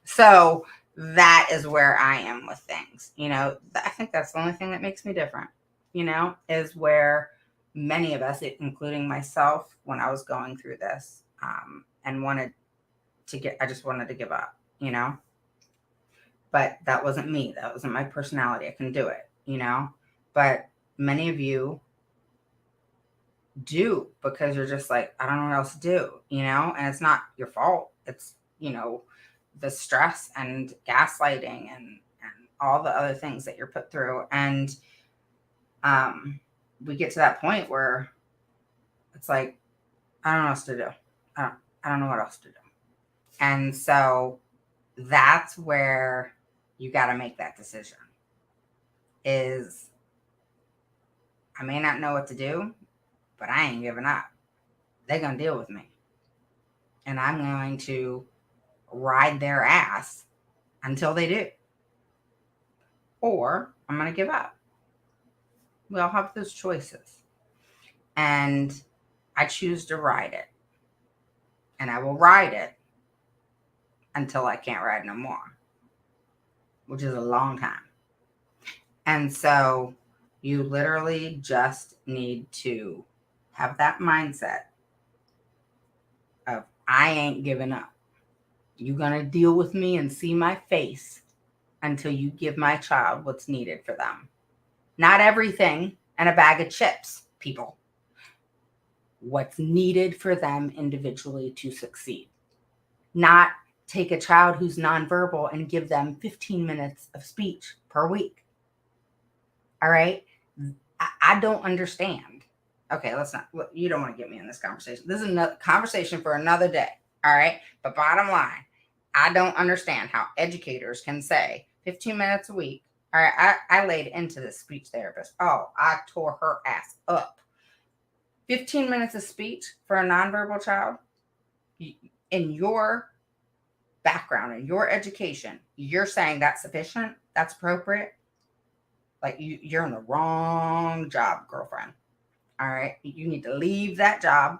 [SPEAKER 1] So that is where I am with things. I think that's the only thing that makes me different, is where many of us, including myself, when I was going through this, and I just wanted to give up, but that wasn't me. That wasn't my personality. I couldn't do it, but many of you do, because you're just like, I don't know what else to do, and it's not your fault. It's, the stress and gaslighting and all the other things that you're put through. And we get to that point where it's like, I don't know what else to do. I don't know what else to do. And so that's where you got to make that decision. Is I may not know what to do, but I ain't giving up. They're going to deal with me. And I'm going to ride their ass until they do. or I'm going to give up. We all have those choices. And I choose to ride it. And I will ride it until I can't ride no more, which is a long time. And so you literally just need to have that mindset of, I ain't giving up. You're going to deal with me and see my face until you give my child what's needed for them. Not everything and a bag of chips, people. What's needed for them individually to succeed. Not take a child who's nonverbal and give them 15 minutes of speech per week. All right? I don't understand. Okay, let's not, you don't want to get me in this conversation. This is a conversation for another day. All right? But bottom line, I don't understand how educators can say 15 minutes a week. All right, I laid into this speech therapist. Oh, I tore her ass up. 15 minutes of speech for a nonverbal child, in your background, in your education, you're saying that's sufficient, that's appropriate? Like, you're in the wrong job, girlfriend. All right, you need to leave that job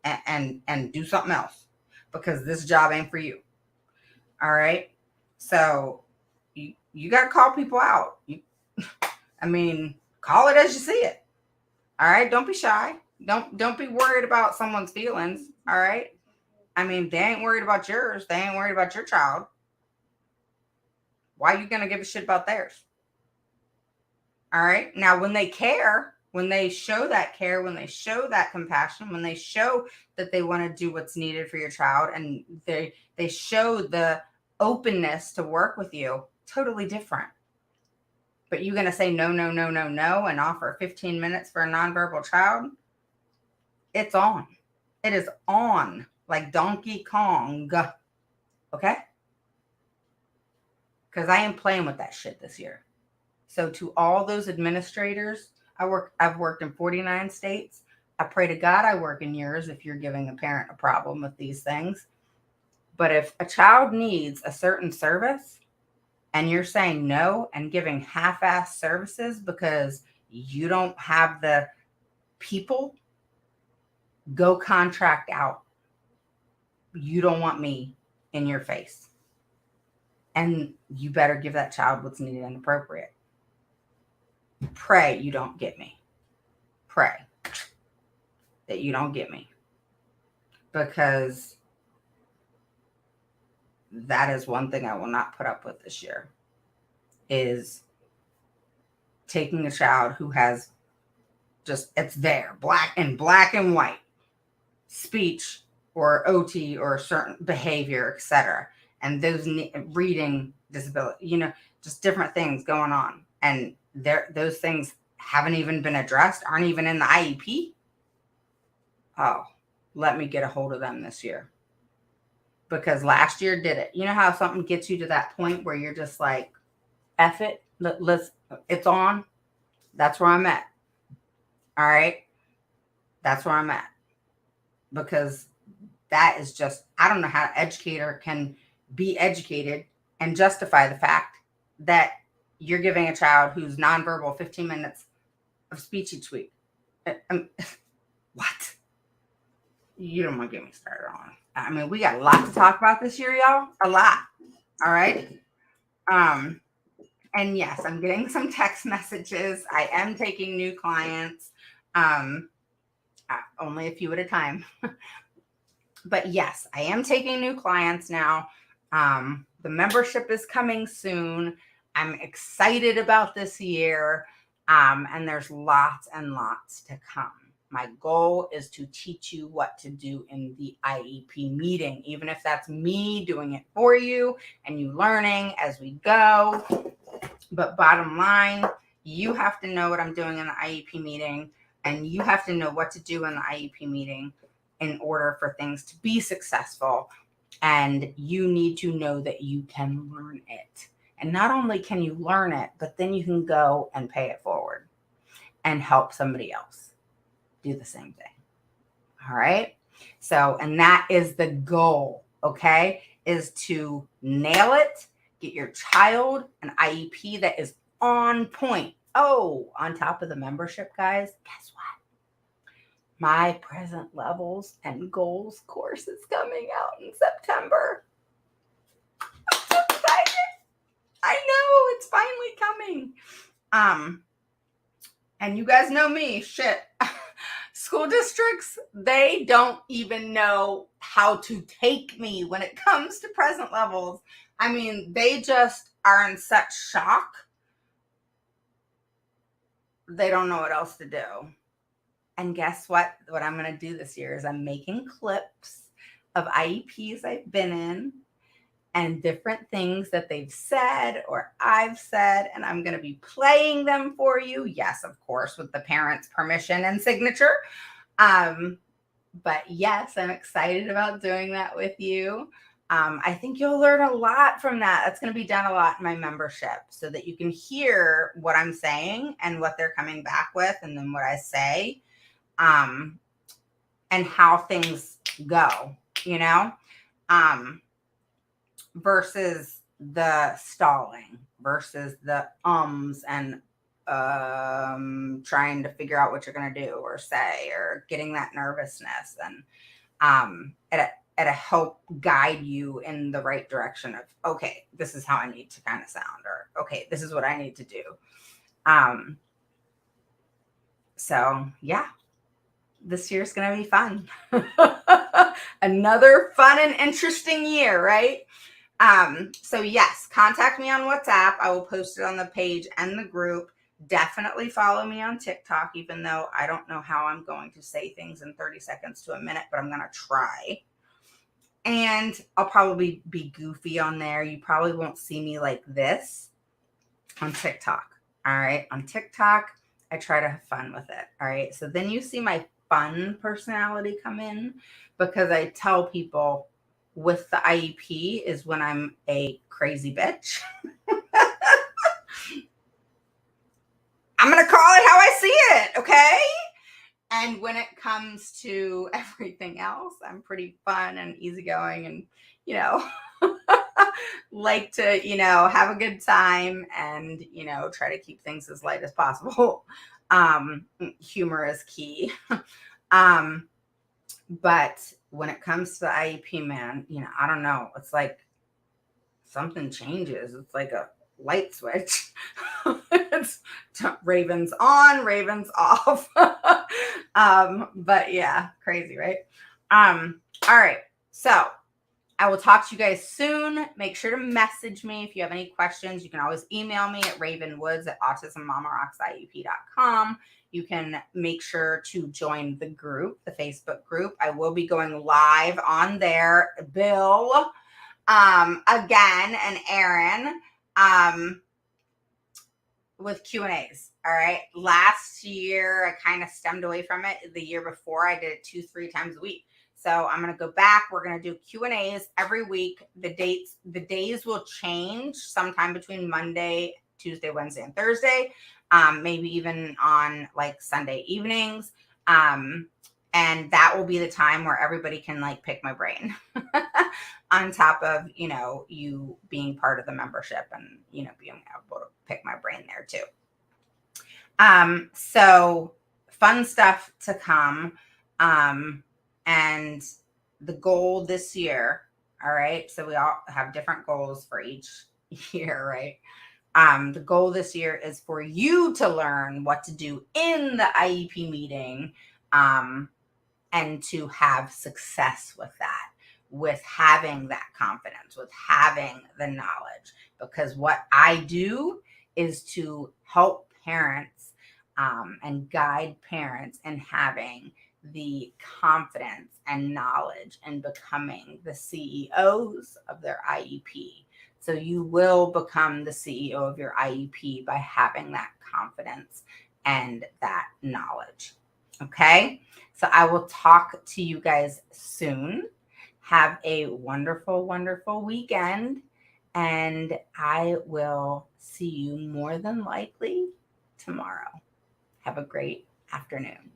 [SPEAKER 1] and do something else, because this job ain't for you. All right, so you got to call people out. I mean, call it as you see it. All right, don't be shy. Don't be worried about someone's feelings. All right, I mean, they ain't worried about yours. They ain't worried about your child. Why are you gonna give a shit about theirs? All right, now when they care, when they show that care, when they show that compassion, when they show that they want to do what's needed for your child, and they show the openness to work with you, totally different. But you're going to say no, no, no, no, no, and offer 15 minutes for a nonverbal child? It's on. It is on like Donkey Kong. Okay? Because I am playing with that shit this year. So to all those administrators, I've worked in 49 states. I pray to God I work in yours if you're giving a parent a problem with these things. But if a child needs a certain service and you're saying no and giving half-assed services because you don't have the people, go contract out. You don't want me in your face. And you better give that child what's needed and appropriate. Pray you don't get me. Pray that you don't get me. Because that is one thing I will not put up with this year, is taking a child who has just, it's there, black and white, speech or OT or certain behavior, etc. And those reading disability, just different things going on. And those things haven't even been addressed, aren't even in the IEP. Oh, let me get a hold of them this year. Because last year did it. You know how something gets you to that point where you're just like, F it, it's on? That's where I'm at. All right? That's where I'm at. Because that is just, I don't know how an educator can be educated and justify the fact that you're giving a child who's nonverbal 15 minutes of speech each week. What? You don't want to get me started on. I mean, we got a lot to talk about this year, y'all. A lot. All right. And yes, I'm getting some text messages. I am taking new clients. Only a few at a time. But yes, I am taking new clients now. The membership is coming soon. I'm excited about this year. And there's lots and lots to come. My goal is to teach you what to do in the IEP meeting, even if that's me doing it for you and you learning as we go. But bottom line, you have to know what I'm doing in the IEP meeting, and you have to know what to do in the IEP meeting in order for things to be successful. And you need to know that you can learn it. And not only can you learn it, but then you can go and pay it forward and help somebody else do the same thing. All right. So, and that is the goal, okay, is to nail it Get your child an IEP that is on point. Oh, on top of the membership, guys, guess what? My present levels and goals course is coming out in September. I'm so excited. I know it's finally coming. And you guys know me, shit. School districts, they don't even know how to take me when it comes to present levels. I mean, they just are in such shock. They don't know what else to do. And guess what? What I'm going to do this year is I'm making clips of IEPs I've been in and different things that they've said or I've said, and I'm going to be playing them for you. Yes, of course, with the parents' permission and signature. But yes, I'm excited about doing that with you. I think you'll learn a lot from that. That's going to be done a lot in my membership so that you can hear what I'm saying and what they're coming back with, and then what I say, and how things go, versus the stalling, versus the and trying to figure out what you're going to do or say, or getting that nervousness, and it'll help guide you in the right direction of, okay, this is how I need to kind of sound, or okay, this is what I need to do. So yeah, this year's going to be fun. Another fun and interesting year, right? So yes, contact me on WhatsApp. I will post it on the page and the group. Definitely follow me on TikTok, even though I don't know how I'm going to say things in 30 seconds to a minute, but I'm going to try. And I'll probably be goofy on there. You probably won't see me like this on TikTok. All right. On TikTok, I try to have fun with it. All right. So then you see my fun personality come in, because I tell people with the IEP is when I'm a crazy bitch. I'm going to call it how I see it. Okay. And when it comes to everything else, I'm pretty fun and easygoing and, like to, have a good time and, try to keep things as light as possible. Humor is key. But when it comes to the IEP, man, I don't know. It's like something changes. It's like a light switch. It's Ravens on, Ravens off. But yeah, crazy, right? All right. So I will talk to you guys soon. Make sure to message me if you have any questions. You can always email me at ravenwoods@autismmamarocksiep.com. You can make sure to join the group, the Facebook group. I will be going live on there. Bill, again, and Aaron, with Q&As. All right. Last year, I kind of stemmed away from it. The year before, I did it 2-3 times a week. So I'm going to go back. We're going to do Q&As every week. The days will change sometime between Monday, Tuesday, Wednesday, and Thursday. Maybe even on like Sunday evenings. And that will be the time where everybody can like pick my brain on top of, you being part of the membership and, being able to pick my brain there too. So fun stuff to come. And the goal this year, all right, so we all have different goals for each year, right? The goal this year is for you to learn what to do in the IEP meeting, and to have success with that, with having that confidence, with having the knowledge. Because what I do is to help parents, and guide parents in having the confidence and knowledge and becoming the CEOs of their IEP. So you will become the CEO of your IEP by having that confidence and that knowledge. Okay. So I will talk to you guys soon. Have a wonderful, wonderful weekend. And I will see you more than likely tomorrow. Have a great afternoon.